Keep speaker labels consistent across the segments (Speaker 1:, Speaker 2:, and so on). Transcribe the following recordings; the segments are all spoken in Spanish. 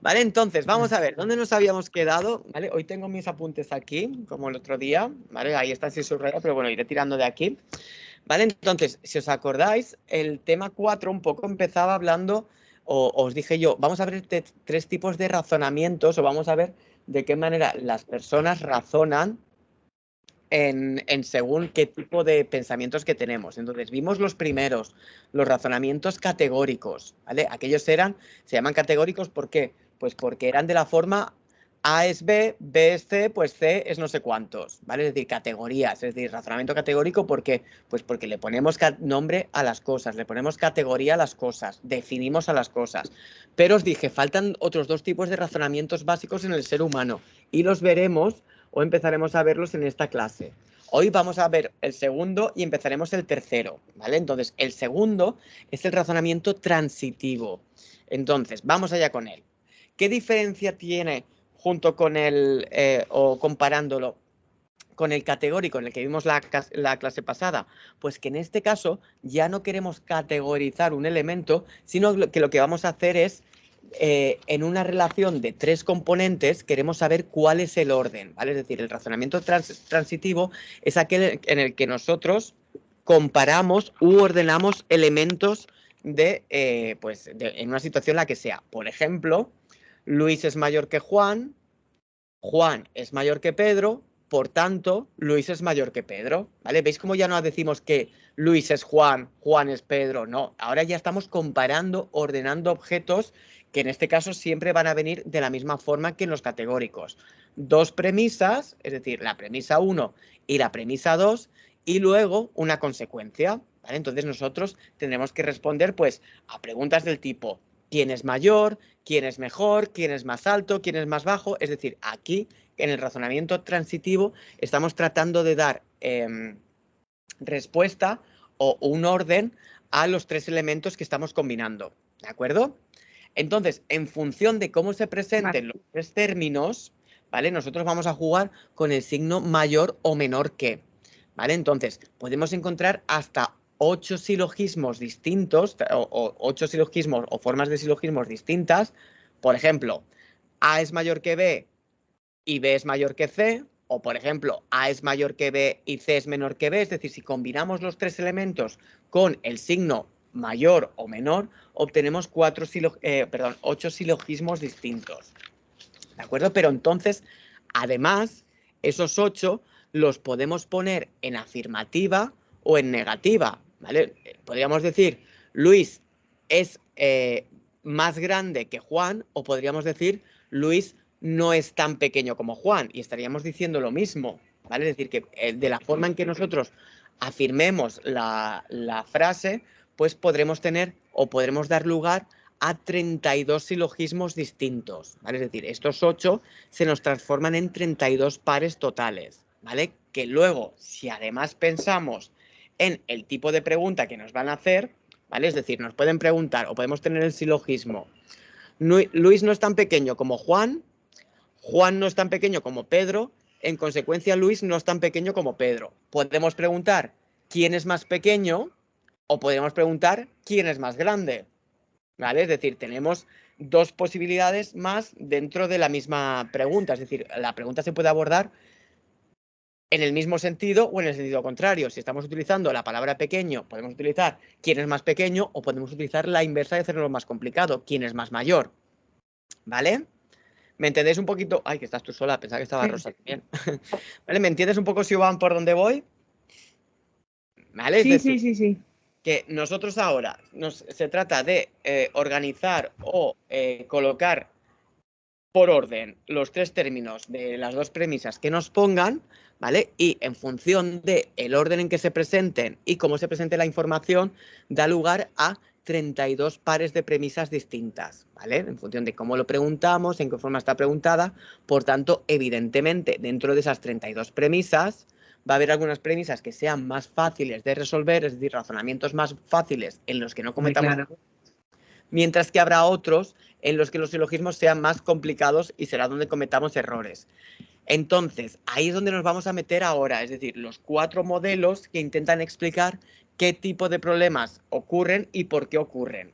Speaker 1: Vale, entonces, vamos a ver, ¿dónde nos habíamos quedado? ¿Vale? Hoy tengo mis apuntes aquí, como el otro día, ¿vale? Ahí está sin subrayado, pero bueno, iré tirando de aquí. ¿Vale? Entonces, si os acordáis, el tema 4 un poco empezaba hablando, o os dije yo, vamos a ver tres tipos de razonamientos, o vamos a ver de qué manera las personas razonan en según qué tipo de pensamientos que tenemos. Entonces, vimos los primeros, los razonamientos categóricos, ¿vale? Aquellos se llaman categóricos, ¿por qué? Pues porque eran de la forma A es B, B es C, pues C es no sé cuántos, ¿vale? Es decir, categorías, es decir, razonamiento categórico, ¿por qué? Pues porque le ponemos nombre a las cosas, le ponemos categoría a las cosas, definimos a las cosas. Pero os dije, faltan otros dos tipos de razonamientos básicos en el ser humano y los veremos o empezaremos a verlos en esta clase. Hoy vamos a ver el segundo y empezaremos el tercero, ¿vale? Entonces, el segundo es el razonamiento transitivo. Entonces, vamos allá con él. ¿Qué diferencia tiene junto con el, o comparándolo con el categórico en el que vimos la clase pasada? Pues que en este caso ya no queremos categorizar un elemento, sino que lo que vamos a hacer es en una relación de tres componentes queremos saber cuál es el orden, ¿vale? Es decir, el razonamiento transitivo es aquel en el que nosotros comparamos u ordenamos elementos en una situación la que sea. Por ejemplo, Luis es mayor que Juan, Juan es mayor que Pedro, por tanto, Luis es mayor que Pedro, ¿vale? ¿Veis cómo ya no decimos que Luis es Juan, Juan es Pedro? No, ahora ya estamos comparando, ordenando objetos que en este caso siempre van a venir de la misma forma que en los categóricos. Dos premisas, es decir, la premisa 1 y la premisa 2, y luego una consecuencia, ¿vale? Entonces nosotros tendremos que responder pues a preguntas del tipo ¿quién es mayor? ¿Quién es mejor? ¿Quién es más alto? ¿Quién es más bajo? Es decir, aquí en el razonamiento transitivo estamos tratando de dar respuesta o un orden a los tres elementos que estamos combinando, ¿de acuerdo? Entonces, en función de cómo se presenten los tres términos, ¿vale? Nosotros vamos a jugar con el signo mayor o menor que, ¿vale? Entonces, podemos encontrar hasta 8 silogismos distintos, o 8 silogismos o formas de silogismos distintas. Por ejemplo, A es mayor que B y B es mayor que C, o por ejemplo, A es mayor que B y C es menor que B, es decir, si combinamos los tres elementos con el signo mayor o menor, obtenemos 8 silogismos distintos, ¿de acuerdo? Pero entonces, además, esos 8 los podemos poner en afirmativa o en negativa, ¿vale? Podríamos decir, Luis es más grande que Juan, o podríamos decir, Luis no es tan pequeño como Juan, y estaríamos diciendo lo mismo, ¿vale? Es decir, que de la forma en que nosotros afirmemos la frase, pues podremos tener o podremos dar lugar a 32 silogismos distintos, ¿vale? Es decir, estos 8 se nos transforman en 32 pares totales, ¿vale? Que luego, si además pensamos en el tipo de pregunta que nos van a hacer, ¿vale? Es decir, nos pueden preguntar o podemos tener el silogismo, Luis no es tan pequeño como Juan, Juan no es tan pequeño como Pedro, en consecuencia Luis no es tan pequeño como Pedro. Podemos preguntar quién es más pequeño o podemos preguntar quién es más grande, ¿vale? Es decir, tenemos dos posibilidades más dentro de la misma pregunta. Es decir, la pregunta se puede abordar en el mismo sentido o en el sentido contrario. Si estamos utilizando la palabra pequeño, podemos utilizar quién es más pequeño o podemos utilizar la inversa de hacerlo más complicado, quién es más mayor, ¿vale? ¿Me entendéis un poquito? Ay, que estás tú sola, pensaba que estaba Rosa también. ¿Vale? ¿Me entiendes un poco, Siobhan, por dónde voy? ¿Vale? Es decir,
Speaker 2: Sí.
Speaker 1: que nosotros ahora se trata de organizar o colocar por orden los tres términos de las dos premisas que nos pongan, ¿vale? Y en función del orden en que se presenten y cómo se presente la información, da lugar a 32 pares de premisas distintas, ¿vale? En función de cómo lo preguntamos, en qué forma está preguntada. Por tanto, evidentemente, dentro de esas 32 premisas, va a haber algunas premisas que sean más fáciles de resolver, es decir, razonamientos más fáciles en los que no cometamos, mientras que habrá otros en los que los silogismos sean más complicados y será donde cometamos errores. Entonces, ahí es donde nos vamos a meter ahora, es decir, los 4 modelos que intentan explicar qué tipo de problemas ocurren y por qué ocurren.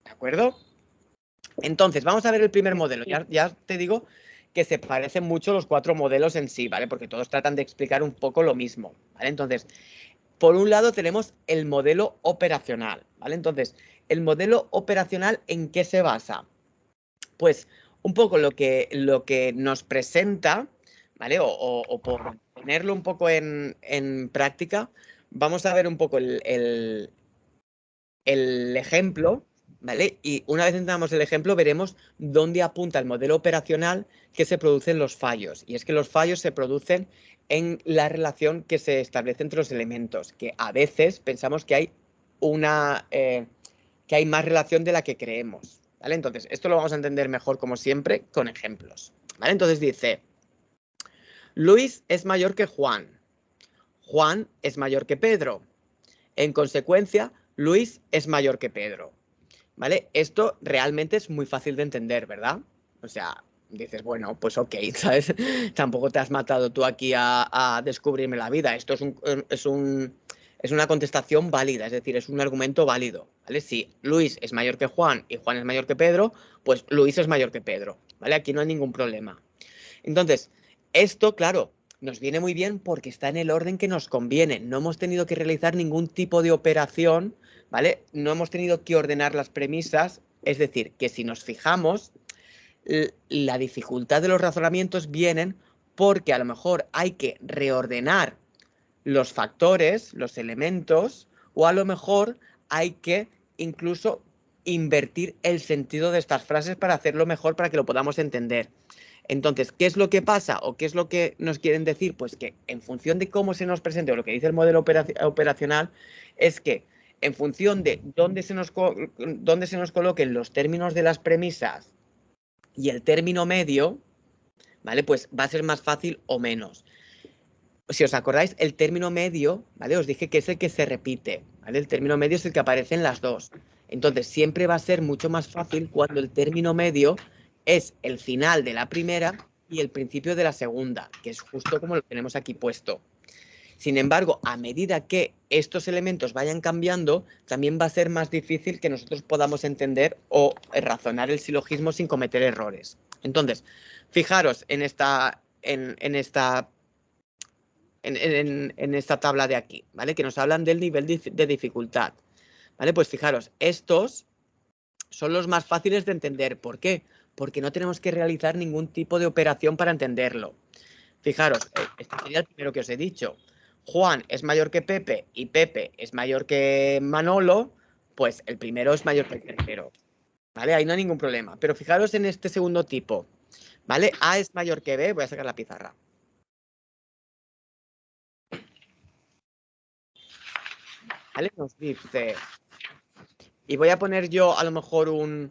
Speaker 1: ¿De acuerdo? Entonces, vamos a ver el primer modelo. Ya te digo que se parecen mucho los 4 modelos en sí, ¿vale? Porque todos tratan de explicar un poco lo mismo, ¿vale? Entonces, por un lado tenemos el modelo operacional, ¿vale? Entonces, el modelo operacional, ¿en qué se basa? Pues un poco lo que nos presenta, ¿vale? O por ponerlo un poco en práctica, vamos a ver un poco el ejemplo, ¿vale? Y una vez entendamos el ejemplo, veremos dónde apunta el modelo operacional que se producen los fallos. Y es que los fallos se producen en la relación que se establece entre los elementos, que a veces pensamos que hay que hay más relación de la que creemos, ¿vale? Entonces, esto lo vamos a entender mejor, como siempre, con ejemplos, ¿vale? Entonces dice, Luis es mayor que Juan. Juan es mayor que Pedro. En consecuencia, Luis es mayor que Pedro, ¿vale? Esto realmente es muy fácil de entender, ¿verdad? O sea, dices, bueno, pues ok, ¿sabes? Tampoco te has matado tú aquí a descubrirme la vida. Esto es una contestación válida, es decir, es un argumento válido, ¿vale? Si Luis es mayor que Juan y Juan es mayor que Pedro, pues Luis es mayor que Pedro, ¿vale? Aquí no hay ningún problema. Entonces, esto, claro, nos viene muy bien porque está en el orden que nos conviene. No hemos tenido que realizar ningún tipo de operación, ¿vale? No hemos tenido que ordenar las premisas. Es decir, que si nos fijamos, la dificultad de los razonamientos vienen porque a lo mejor hay que reordenar los factores, los elementos, o a lo mejor hay que incluso invertir el sentido de estas frases para hacerlo mejor, para que lo podamos entender. Entonces, ¿qué es lo que pasa o qué es lo que nos quieren decir? Pues que en función de cómo se nos presente o lo que dice el modelo operacional, es que en función de dónde se nos coloquen los términos de las premisas y el término medio, ¿vale? Pues va a ser más fácil o menos. Si os acordáis, el término medio, ¿vale? Os dije que es el que se repite, ¿vale? El término medio es el que aparece en las dos. Entonces, siempre va a ser mucho más fácil cuando el término medio es el final de la primera y el principio de la segunda, que es justo como lo tenemos aquí puesto. Sin embargo, a medida que estos elementos vayan cambiando, también va a ser más difícil que nosotros podamos entender o razonar el silogismo sin cometer errores. Entonces, fijaros en esta tabla de aquí, ¿vale? Que nos hablan del nivel de dificultad, ¿vale? Pues fijaros, estos son los más fáciles de entender. ¿Por qué? Porque no tenemos que realizar ningún tipo de operación para entenderlo. Fijaros, este sería el primero que os he dicho. Juan es mayor que Pepe y Pepe es mayor que Manolo, pues el primero es mayor que el tercero, ¿vale? Ahí no hay ningún problema. Pero fijaros en este segundo tipo, ¿vale? A es mayor que B, voy a sacar la pizarra. ¿Vale? Nos dice, y voy a poner yo a lo mejor un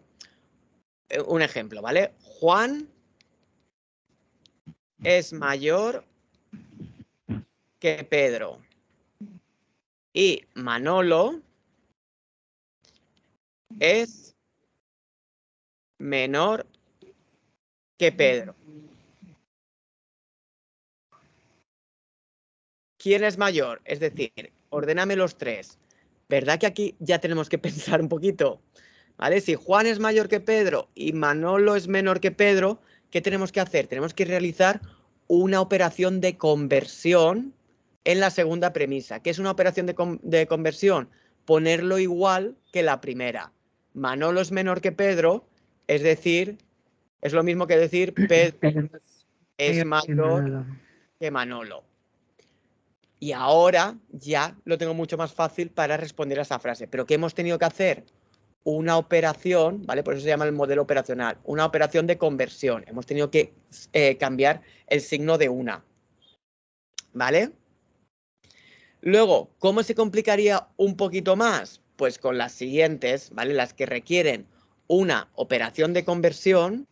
Speaker 1: ejemplo, ¿vale? Juan es mayor que Pedro y Manolo es menor que Pedro. ¿Quién es mayor? Es decir, ordéname los tres. ¿Verdad que aquí ya tenemos que pensar un poquito? ¿Vale? Si Juan es mayor que Pedro y Manolo es menor que Pedro, ¿qué tenemos que hacer? Tenemos que realizar una operación de conversión en la segunda premisa. ¿Qué es una operación de conversión? Ponerlo igual que la primera. Manolo es menor que Pedro, es decir, es lo mismo que decir Pedro es mayor que Manolo. Y ahora ya lo tengo mucho más fácil para responder a esa frase. ¿Pero qué hemos tenido que hacer? Una operación, ¿vale? Por eso se llama el modelo operacional. Una operación de conversión. Hemos tenido que cambiar el signo de una, ¿vale? Luego, ¿cómo se complicaría un poquito más? Pues con las siguientes, ¿vale? Las que requieren una operación de conversión,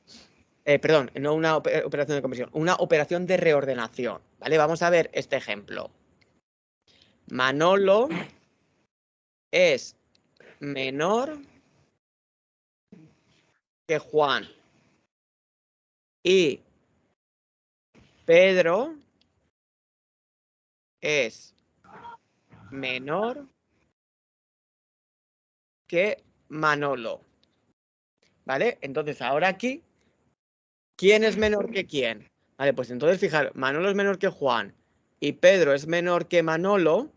Speaker 1: perdón, no una operación de conversión, una operación de reordenación, ¿vale? Vamos a ver este ejemplo. Manolo es menor que Juan y Pedro es menor que Manolo. ¿vale? Entonces, ahora aquí, ¿quién es menor que quién? Vale, pues entonces, fijaros, Manolo es menor que Juan y Pedro es menor que Manolo.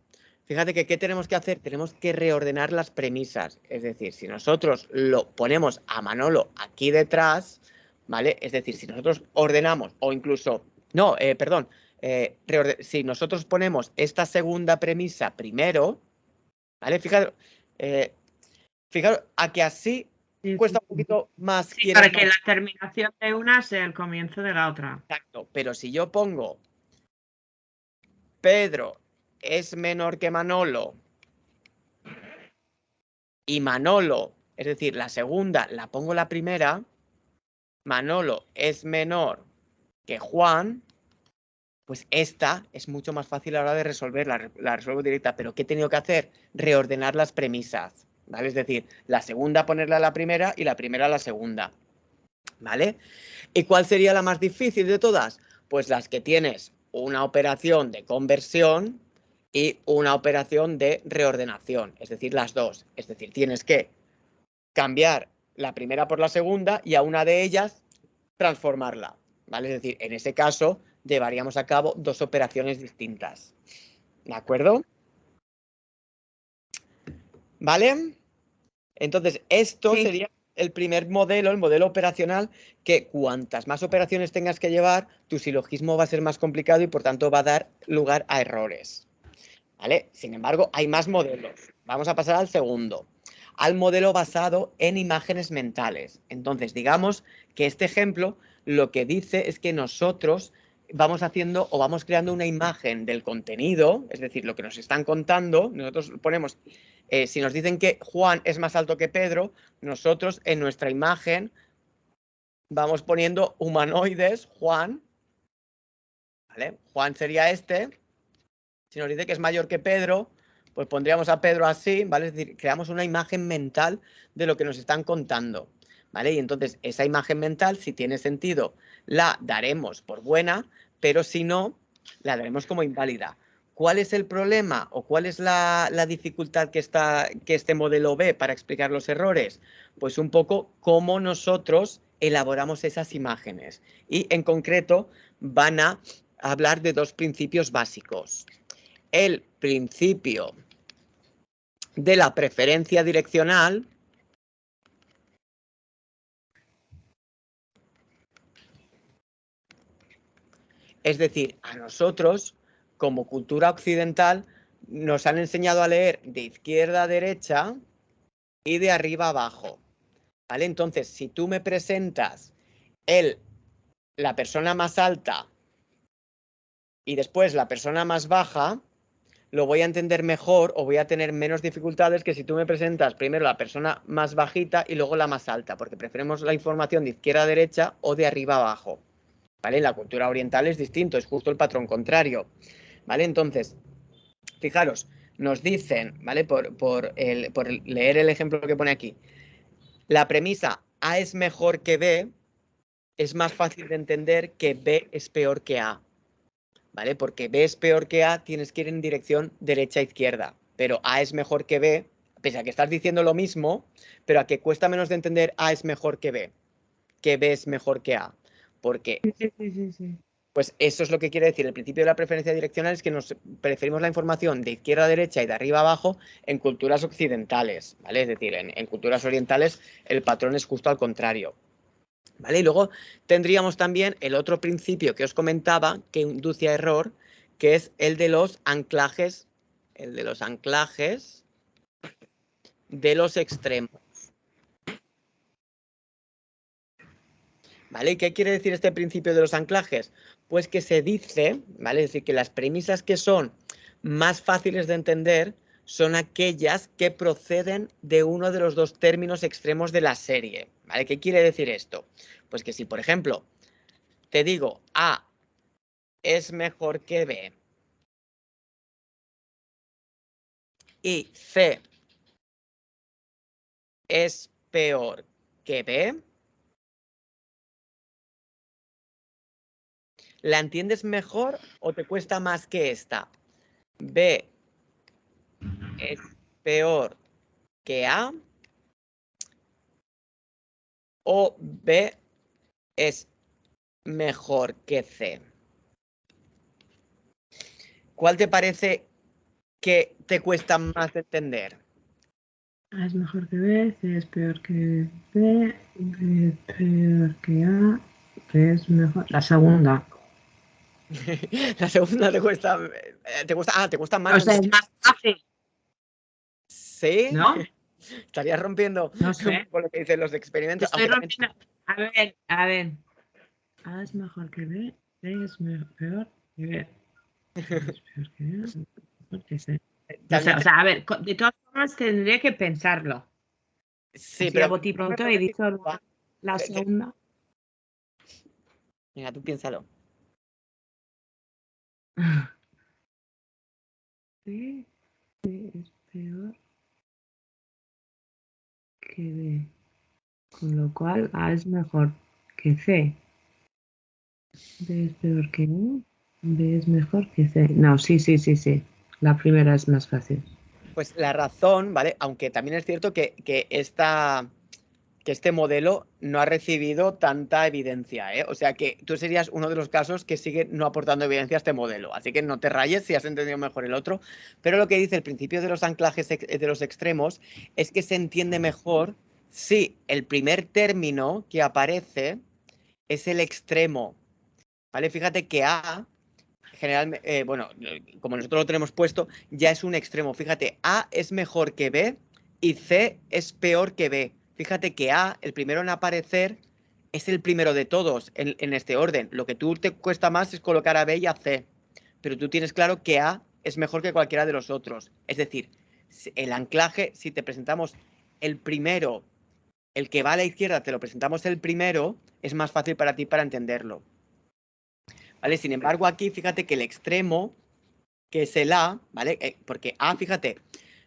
Speaker 1: Fíjate que, ¿qué tenemos que hacer? Tenemos que reordenar las premisas. Es decir, si nosotros lo ponemos a Manolo aquí detrás, ¿vale? Es decir, si nosotros ordenamos o incluso... No, perdón. Si nosotros ponemos esta segunda premisa primero, ¿vale? Fijaros a que así
Speaker 2: Sí,
Speaker 1: cuesta
Speaker 2: sí,
Speaker 1: un poquito más.
Speaker 2: sí,
Speaker 1: ¿Quién
Speaker 2: para
Speaker 1: es
Speaker 2: que
Speaker 1: más?
Speaker 2: la terminación de una sea el comienzo de la otra.
Speaker 1: Exacto. Pero si yo pongo Pedro es menor que Manolo y Manolo, es decir, la segunda la pongo la primera, Manolo es menor que Juan, pues esta es mucho más fácil a la hora de resolverla, la resuelvo directa. Pero ¿qué he tenido que hacer? Reordenar las premisas, ¿vale? Es decir, la segunda ponerla a la primera y la primera a la segunda, ¿vale? ¿Y cuál sería la más difícil de todas? Pues las que tienes una operación de conversión y una operación de reordenación, es decir, las dos. Es decir, tienes que cambiar la primera por la segunda y a una de ellas transformarla, ¿vale? Es decir, en ese caso llevaríamos a cabo dos operaciones distintas, ¿de acuerdo? ¿Vale? Entonces, esto
Speaker 2: Sí.
Speaker 1: sería el primer modelo, el modelo operacional, que cuantas más operaciones tengas que llevar, tu silogismo va a ser más complicado y por tanto va a dar lugar a errores, ¿vale? Sin embargo, hay más modelos. Vamos a pasar al segundo, al modelo basado en imágenes mentales. Entonces, digamos que este ejemplo lo que dice es que nosotros vamos haciendo o vamos creando una imagen del contenido, es decir, lo que nos están contando. Nosotros ponemos, si nos dicen que Juan es más alto que Pedro, nosotros en nuestra imagen vamos poniendo humanoides, Juan, ¿vale? Juan sería este. Si nos dice que es mayor que Pedro, pues pondríamos a Pedro así, ¿vale? Es decir, creamos una imagen mental de lo que nos están contando, ¿vale? Y entonces esa imagen mental, si tiene sentido, la daremos por buena, pero si no, la daremos como inválida. ¿Cuál es el problema o cuál es la dificultad que este modelo ve para explicar los errores? Pues un poco cómo nosotros elaboramos esas imágenes. Y en concreto van a hablar de dos principios básicos. El principio de la preferencia direccional, es decir, a nosotros, como cultura occidental, nos han enseñado a leer de izquierda a derecha y de arriba a abajo, ¿vale? Entonces, si tú me presentas la persona más alta y después la persona más baja, lo voy a entender mejor o voy a tener menos dificultades que si tú me presentas primero la persona más bajita y luego la más alta, porque preferimos la información de izquierda a derecha o de arriba a abajo, ¿vale? En la cultura oriental es distinto, es justo el patrón contrario, ¿vale? Entonces, fijaros, nos dicen, ¿vale? Por leer el ejemplo que pone aquí, la premisa A es mejor que B es más fácil de entender que B es peor que A, ¿vale? Porque B es peor que A, tienes que ir en dirección derecha-izquierda, pero A es mejor que B, pese a que estás diciendo lo mismo, pero a que cuesta menos de entender A es mejor que B es mejor que A, porque
Speaker 2: Sí.
Speaker 1: pues eso es lo que quiere decir. El principio de la preferencia direccional es que nos preferimos la información de izquierda a derecha y de arriba a abajo en culturas occidentales, ¿vale? Es decir, en culturas orientales el patrón es justo al contrario, ¿vale? Y luego tendríamos también el otro principio que os comentaba que induce a error, que es el de los anclajes, de los extremos. ¿Vale? ¿Y qué quiere decir este principio de los anclajes? Pues que se dice, ¿vale? Es decir, que las premisas que son más fáciles de entender son aquellas que proceden de uno de los dos términos extremos de la serie, ¿vale? ¿Qué quiere decir esto? Pues que si, por ejemplo, te digo A es mejor que B y C es peor que B, ¿la entiendes mejor o te cuesta más que esta? B es peor que A o B es mejor que C? ¿Cuál te parece que te cuesta más entender?
Speaker 2: A es mejor que B, C es peor que B, B es peor que A, B es mejor. La segunda.
Speaker 1: La segunda te cuesta más.
Speaker 2: O sea, es más fácil,
Speaker 1: ¿Sí?
Speaker 2: ¿no?
Speaker 1: Estarías rompiendo
Speaker 2: No
Speaker 1: un
Speaker 2: sé.
Speaker 1: poco lo que dicen los experimentos.
Speaker 2: Estoy
Speaker 1: Aunque también-
Speaker 2: rompiendo. A ver. A es mejor que B, C es peor que B. C es peor que A, B es mejor que C. No sé,
Speaker 1: también
Speaker 2: o sea, a ver, de todas formas tendría que pensarlo.
Speaker 1: sí,
Speaker 2: Así a
Speaker 1: pero
Speaker 2: bote pronto he dicho la segunda.
Speaker 1: Venga, tú piénsalo.
Speaker 2: C es peor que B. Con lo cual A es mejor que C. B es peor que A. B es mejor que C. No, sí. La primera es más fácil.
Speaker 1: Pues la razón, ¿vale? Aunque también es cierto que este modelo no ha recibido tanta evidencia, ¿eh? O sea que tú serías uno de los casos que sigue no aportando evidencia a este modelo. Así que no te rayes si has entendido mejor el otro. Pero lo que dice el principio de los anclajes de los extremos es que se entiende mejor si el primer término que aparece es el extremo, ¿vale? Fíjate que A, generalmente, bueno, como nosotros lo tenemos puesto, ya es un extremo. Fíjate, A es mejor que B y C es peor que B. Fíjate que A, el primero en aparecer, es el primero de todos en este orden. Lo que tú te cuesta más es colocar a B y a C. Pero tú tienes claro que A es mejor que cualquiera de los otros. Es decir, el anclaje, si te presentamos el primero, el que va a la izquierda, te lo presentamos el primero, es más fácil para ti para entenderlo. ¿Vale? Sin embargo, aquí fíjate que el extremo, que es el A, ¿vale? Porque A, fíjate,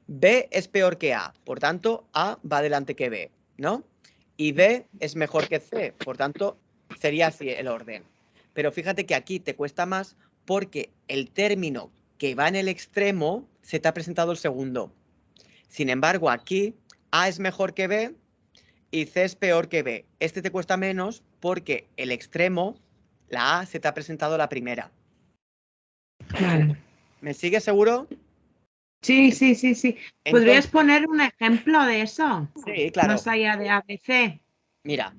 Speaker 1: B es peor que A, por tanto, A va adelante que B, ¿no? Y B es mejor que C, por tanto, sería así el orden. Pero fíjate que aquí te cuesta más porque el término que va en el extremo se te ha presentado el segundo. Sin embargo, aquí A es mejor que B y C es peor que B. Este te cuesta menos porque el extremo, la A, se te ha presentado la primera.
Speaker 2: Vale.
Speaker 1: ¿Me sigues seguro?
Speaker 2: Sí. ¿Podrías
Speaker 1: Entonces,
Speaker 2: poner un ejemplo de eso?
Speaker 1: sí, claro.
Speaker 2: Más allá de ABC.
Speaker 1: Mira,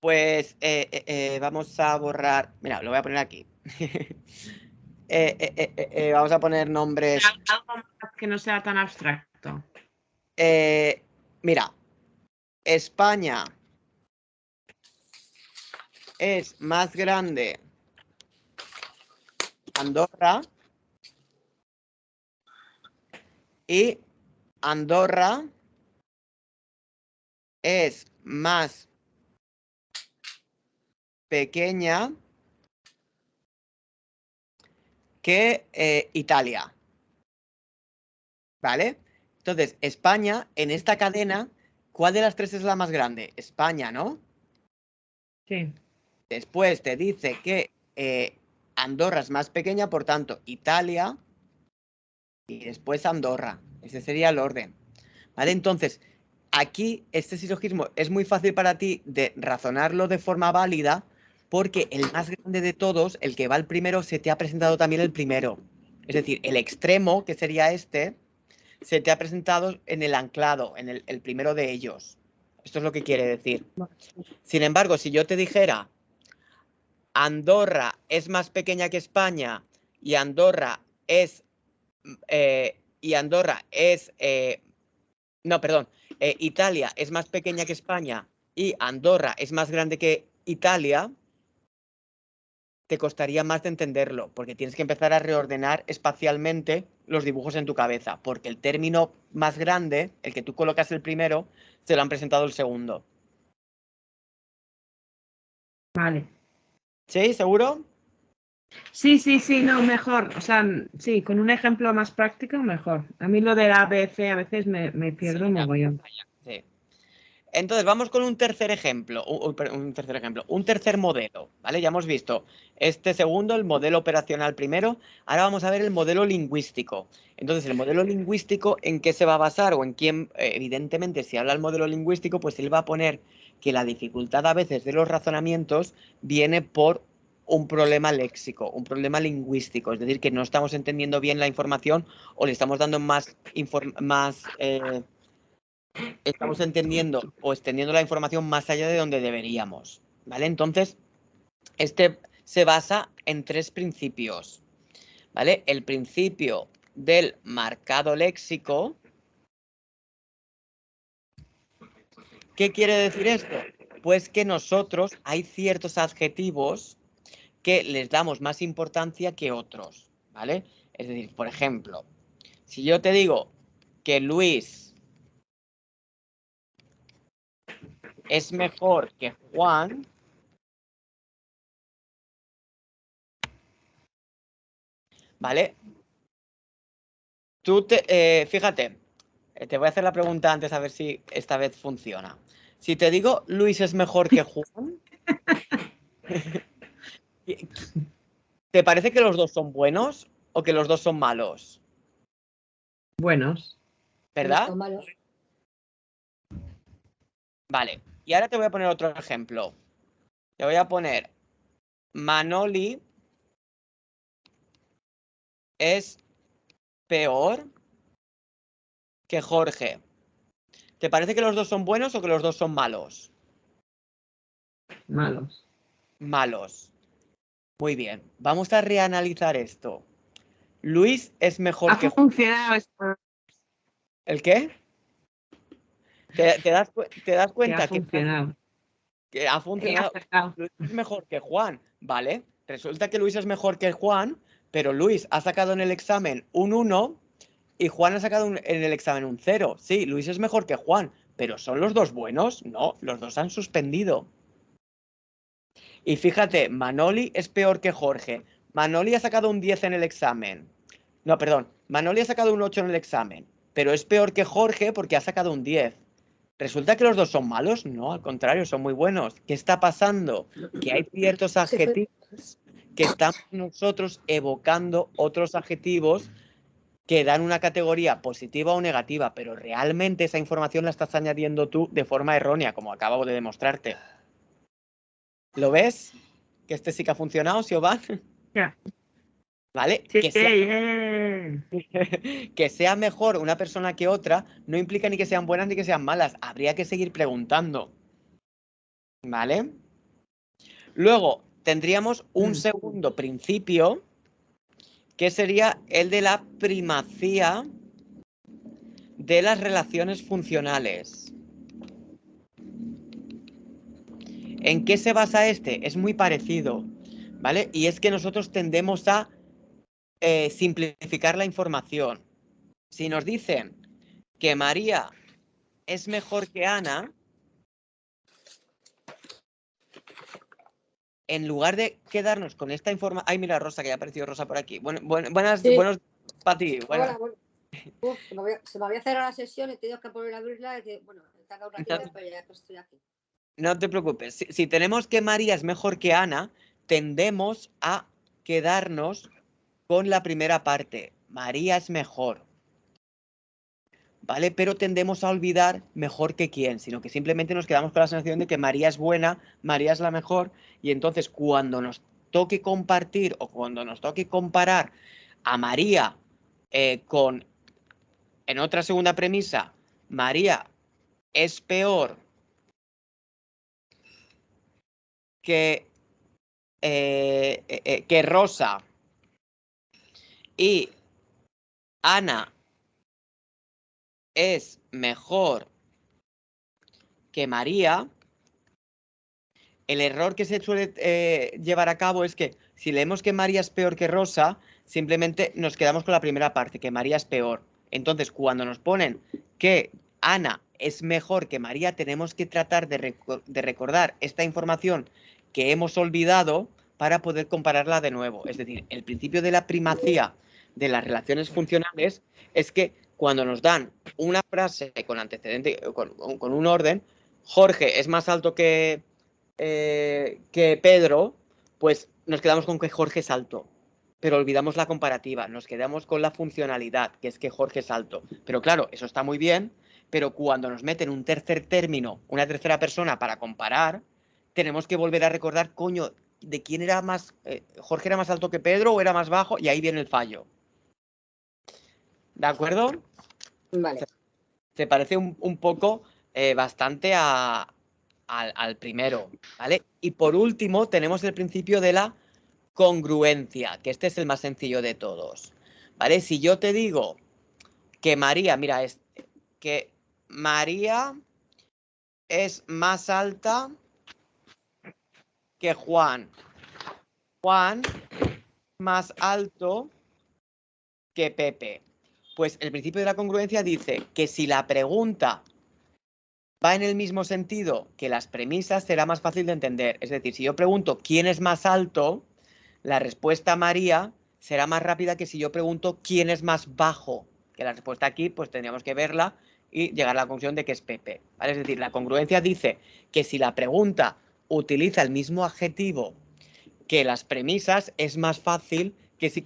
Speaker 1: pues vamos a borrar. Mira, lo voy a poner aquí. Vamos a poner nombres.
Speaker 2: Algo más que no sea tan abstracto.
Speaker 1: Mira, España es más grande Andorra y Andorra es más pequeña que Italia. ¿Vale? Entonces, España, en esta cadena, ¿cuál de las tres es la más grande? España, ¿no?
Speaker 2: Sí.
Speaker 1: Después te dice que Andorra es más pequeña, por tanto, Italia y después Andorra. Ese sería el orden. ¿Vale? Entonces, aquí este silogismo es muy fácil para ti de razonarlo de forma válida porque el más grande de todos, el que va al primero, se te ha presentado también el primero. Es decir, el extremo, que sería este, se te ha presentado en el anclado, en el primero de ellos. Esto es lo que quiere decir. Sin embargo, si yo te dijera Andorra es más pequeña que España y Andorra es no, perdón, Italia es más pequeña que España y Andorra es más grande que Italia, te costaría más de entenderlo, porque tienes que empezar a reordenar espacialmente los dibujos en tu cabeza, porque el término más grande, el que tú colocas el primero, se lo han presentado el segundo.
Speaker 2: Vale.
Speaker 1: ¿Sí? ¿Seguro?
Speaker 2: Sí, no, mejor. O sea, sí, con un ejemplo más práctico, mejor. A mí lo del ABC a veces me pierdo
Speaker 1: Sí,
Speaker 2: mogollón.
Speaker 1: sí. Entonces, vamos con un tercer ejemplo, un tercer modelo, ¿vale? Ya hemos visto este segundo, el modelo operacional primero. Ahora vamos a ver el modelo lingüístico. Entonces, el modelo lingüístico, ¿en qué se va a basar o en quién? Evidentemente, si habla el modelo lingüístico, pues él va a poner que la dificultad a veces de los razonamientos viene por un problema léxico, un problema lingüístico, es decir, que no estamos entendiendo bien la información o le estamos dando estamos entendiendo o extendiendo la información más allá de donde deberíamos, ¿vale? Entonces, este se basa en 3 principios, ¿vale? El principio del marcado léxico. ¿Qué quiere decir esto? Pues que nosotros hay ciertos adjetivos que les damos más importancia que otros, ¿vale? Es decir, por ejemplo, si yo te digo que Luis es mejor que Juan, ¿vale? Fíjate, te voy a hacer la pregunta antes a ver si esta vez funciona. Si te digo Luis es mejor que Juan, ¿te parece que los dos son buenos o que los dos son malos?
Speaker 2: Buenos.
Speaker 1: ¿Verdad?
Speaker 3: Son malos.
Speaker 1: Vale. Y ahora te voy a poner otro ejemplo. Te voy a poner Manoli es peor que Jorge. ¿Te parece que los dos son buenos o que los dos son malos?
Speaker 2: Malos.
Speaker 1: Malos. Muy bien. Vamos a reanalizar esto. Luis es mejor que
Speaker 2: Ha
Speaker 1: Juan.
Speaker 2: funcionado esto.
Speaker 1: ¿El qué? ¿Te das
Speaker 2: Que
Speaker 1: cuenta
Speaker 2: ha funcionado.
Speaker 1: que ha
Speaker 2: He
Speaker 1: funcionado?
Speaker 2: acertado.
Speaker 1: Luis es mejor que Juan, ¿vale? Resulta que Luis es mejor que Juan, pero Luis ha sacado en el examen un 1 y Juan ha sacado en el examen un 0. Sí, Luis es mejor que Juan, pero ¿son los dos buenos? No, los dos han suspendido. Y fíjate, Manoli es peor que Jorge. Manoli ha sacado un 10 en el examen. No, perdón, Manoli ha sacado un 8 en el examen, pero es peor que Jorge porque ha sacado un 10. ¿Resulta que los dos son malos? No, al contrario, son muy buenos. ¿Qué está pasando? Que hay ciertos adjetivos que estamos nosotros evocando otros adjetivos que dan una categoría positiva o negativa, pero realmente esa información la estás añadiendo tú de forma errónea, como acabo de demostrarte. ¿Lo ves? Que este sí que ha funcionado, Siobhan.
Speaker 2: Ya.
Speaker 1: ¿Vale?
Speaker 2: Sí,
Speaker 1: Que sea,
Speaker 2: bien.
Speaker 1: que sea mejor una persona que otra no implica ni que sean buenas ni que sean malas. Habría que seguir preguntando. ¿Vale? Luego tendríamos un segundo principio, que sería el de la primacía de las relaciones funcionales. ¿En qué se basa este? Es muy parecido, ¿vale? Y es que nosotros tendemos a simplificar la información. Si nos dicen que María es mejor que Ana, en lugar de quedarnos con esta información... Ay, mira, Rosa, que ya ha aparecido Rosa por aquí. Buenos para ti.
Speaker 3: Hola, bueno. Se me había cerrado la sesión y he tenido que volver a abrirla. Bueno, he tardado un ratito, pero ya estoy aquí.
Speaker 1: No te preocupes. Si tenemos que María es mejor que Ana, tendemos a quedarnos con la primera parte. María es mejor. ¿Vale? Pero tendemos a olvidar mejor que quién, sino que simplemente nos quedamos con la sensación de que María es buena, María es la mejor, y entonces cuando nos toque compartir o cuando nos toque comparar a María con, en otra segunda premisa, María es peor que Rosa y Ana es mejor que María, el error que se suele llevar a cabo es que si leemos que María es peor que Rosa, simplemente nos quedamos con la primera parte, que María es peor. Entonces, cuando nos ponen que Ana es mejor que María, tenemos que tratar de recordar esta información que hemos olvidado para poder compararla de nuevo. Es decir, el principio de la primacía de las relaciones funcionales es que cuando nos dan una frase con antecedente, con un orden, Jorge es más alto que Pedro, pues nos quedamos con que Jorge es alto. Pero olvidamos la comparativa, nos quedamos con la funcionalidad, que es que Jorge es alto. Pero claro, eso está muy bien, pero cuando nos meten un tercer término, una tercera persona para comparar, tenemos que volver a recordar, coño, de quién era más, Jorge era más alto que Pedro o era más bajo, y ahí viene el fallo. ¿De acuerdo?
Speaker 3: Vale.
Speaker 1: Se parece un poco bastante al primero, ¿vale? Y por último tenemos el principio de la congruencia, que este es el más sencillo de todos, ¿vale? Si yo te digo que María, mira, es que María es más alta que Juan. Juan más alto que Pepe. Pues el principio de la congruencia dice que si la pregunta va en el mismo sentido que las premisas, será más fácil de entender. Es decir, si yo pregunto quién es más alto, la respuesta María será más rápida que si yo pregunto quién es más bajo. Que la respuesta aquí, pues tendríamos que verla y llegar a la conclusión de que es Pepe. ¿Vale? Es decir, la congruencia dice que si la pregunta utiliza el mismo adjetivo que las premisas, es más fácil que si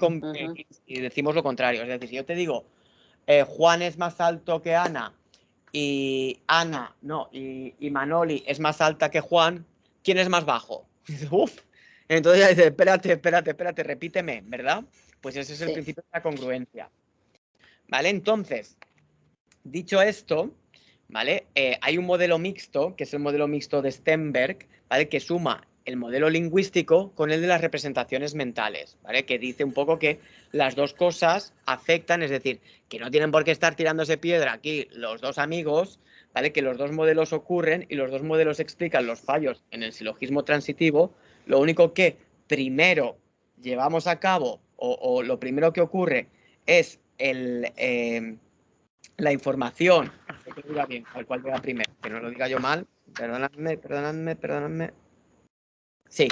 Speaker 1: decimos lo contrario. Es decir, si yo te digo Juan es más alto que Ana y Ana, no, y Manoli es más alta que Juan, ¿quién es más bajo? Uf. Entonces ya dice, espérate, repíteme, ¿verdad? Pues ese es el principio de la congruencia. ¿Vale? Entonces, dicho esto, ¿vale? Hay un modelo mixto, que es el modelo mixto de Stenberg, ¿vale? Que suma el modelo lingüístico con el de las representaciones mentales, ¿vale? Que dice un poco que las dos cosas afectan, es decir, que no tienen por qué estar tirándose piedra aquí los dos amigos, ¿vale? Que los dos modelos ocurren y los dos modelos explican los fallos en el silogismo transitivo. Lo único que primero llevamos a cabo o lo primero que ocurre es la información, que diga bien, al cual diga primero, que no lo diga yo mal, perdonadme. Sí,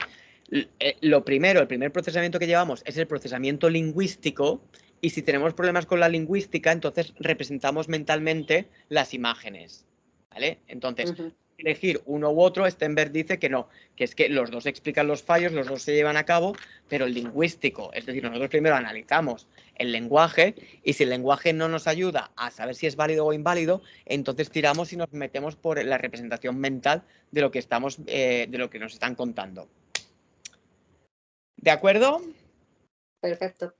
Speaker 1: lo primero, el primer procesamiento que llevamos es el procesamiento lingüístico, y si tenemos problemas con la lingüística, entonces representamos mentalmente las imágenes, ¿vale? Entonces, elegir uno u otro, Stenberg dice que no, que es que los dos explican los fallos, los dos se llevan a cabo, pero el lingüístico, es decir, nosotros primero analizamos el lenguaje, y si el lenguaje no nos ayuda a saber si es válido o inválido, entonces tiramos y nos metemos por la representación mental de lo que estamos, de lo que nos están contando. ¿De acuerdo?
Speaker 3: Perfecto.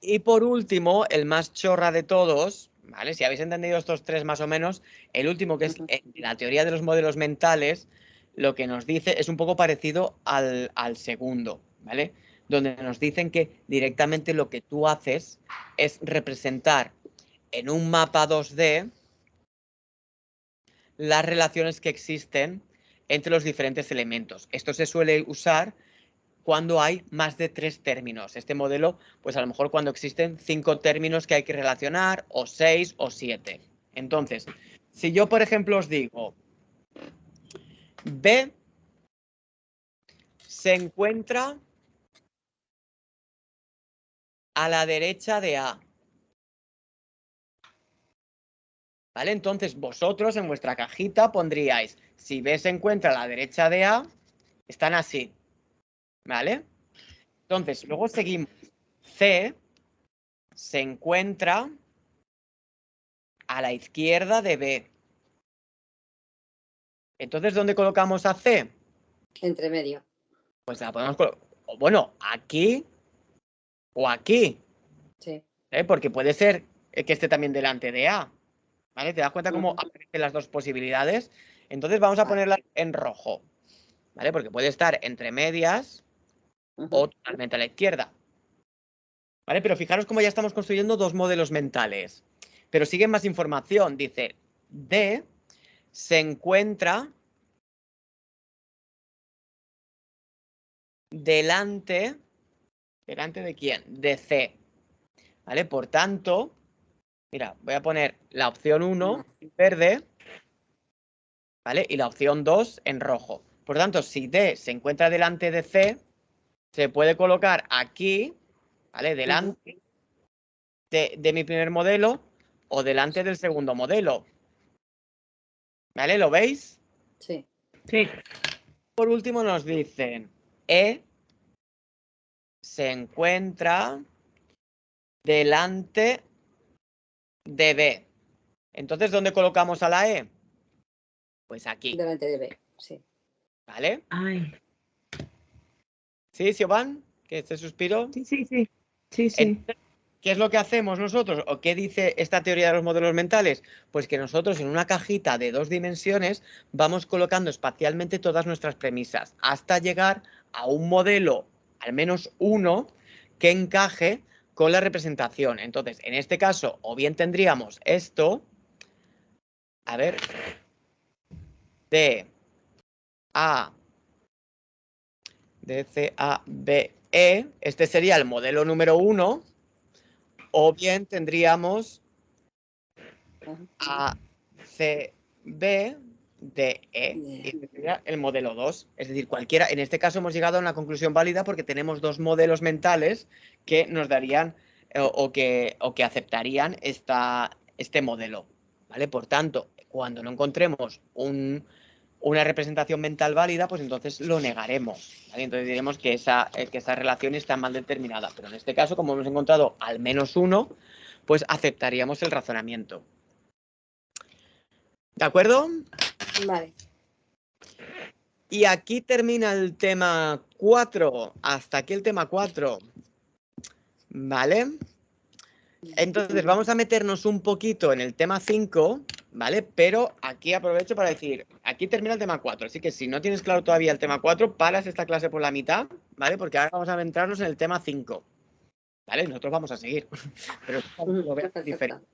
Speaker 1: Y por último, el más chorra de todos, ¿vale? Si habéis entendido estos tres más o menos, el último, que es la teoría de los modelos mentales, lo que nos dice es un poco parecido al segundo, ¿vale? Donde nos dicen que directamente lo que tú haces es representar en un mapa 2D las relaciones que existen entre los diferentes elementos. Esto se suele usar cuando hay más de 3 términos. Este modelo, pues a lo mejor cuando existen 5 términos que hay que relacionar, o 6 o 7. Entonces, si yo, por ejemplo, os digo, B se encuentra a la derecha de A. ¿Vale? Entonces, vosotros en vuestra cajita pondríais, si B se encuentra a la derecha de A, están así. ¿Vale? Entonces, luego seguimos. C se encuentra a la izquierda de B. Entonces, ¿dónde colocamos a C?
Speaker 3: Entre medio.
Speaker 1: Pues la podemos colocar, bueno, aquí o aquí.
Speaker 3: Sí.
Speaker 1: Porque puede ser que esté también delante de A. ¿Vale? ¿Te das cuenta cómo aparecen las dos posibilidades? Entonces vamos a ponerla en rojo. ¿Vale? Porque puede estar entre medias o totalmente a la izquierda. ¿Vale? Pero fijaros cómo ya estamos construyendo dos modelos mentales. Pero sigue más información. Dice, D se encuentra delante de quién? De C. ¿Vale? Por tanto, mira, voy a poner la opción 1 en verde, ¿vale? Y la opción 2 en rojo. Por tanto, si D se encuentra delante de C, se puede colocar aquí, ¿vale? Delante de mi primer modelo o delante del segundo modelo. ¿Vale? ¿Lo veis?
Speaker 3: Sí.
Speaker 2: Sí.
Speaker 1: Por último nos dicen E se encuentra delante de B. Entonces, ¿dónde colocamos a la E? Pues aquí,
Speaker 3: Delante de B, sí.
Speaker 1: ¿vale?
Speaker 2: Ay.
Speaker 1: ¿Sí, Siobhan? ¿Que este suspiro?
Speaker 2: Sí, sí, sí. Sí, sí.
Speaker 1: Entonces, ¿qué es lo que hacemos nosotros? ¿O qué dice esta teoría de los modelos mentales? Pues que nosotros en una cajita de 2 dimensiones vamos colocando espacialmente todas nuestras premisas hasta llegar a un modelo, al menos uno, que encaje con la representación. Entonces, en este caso, o bien tendríamos esto, a ver, D, A, D, C, A, B, E, este sería el modelo número 1, o bien tendríamos A, C, B, D, E. Y este sería el modelo 2. Es decir, cualquiera. En este caso hemos llegado a una conclusión válida porque tenemos 2 modelos mentales que nos darían o que aceptarían este modelo. ¿Vale? Por tanto, cuando no encontremos una representación mental válida, pues entonces lo negaremos. ¿Vale? Entonces diremos que esa relación está mal determinada. Pero en este caso, como hemos encontrado al menos uno, pues aceptaríamos el razonamiento. ¿De acuerdo?
Speaker 3: Vale.
Speaker 1: Y aquí termina el tema 4. Hasta aquí el tema 4. ¿Vale? Entonces vamos a meternos un poquito en el tema 5, ¿vale? Pero aquí aprovecho para decir, aquí termina el tema 4. Así que si no tienes claro todavía el tema 4, paras esta clase por la mitad, ¿vale? Porque ahora vamos a adentrarnos en el tema 5. ¿Vale? Nosotros vamos a seguir. Pero lo veas diferente.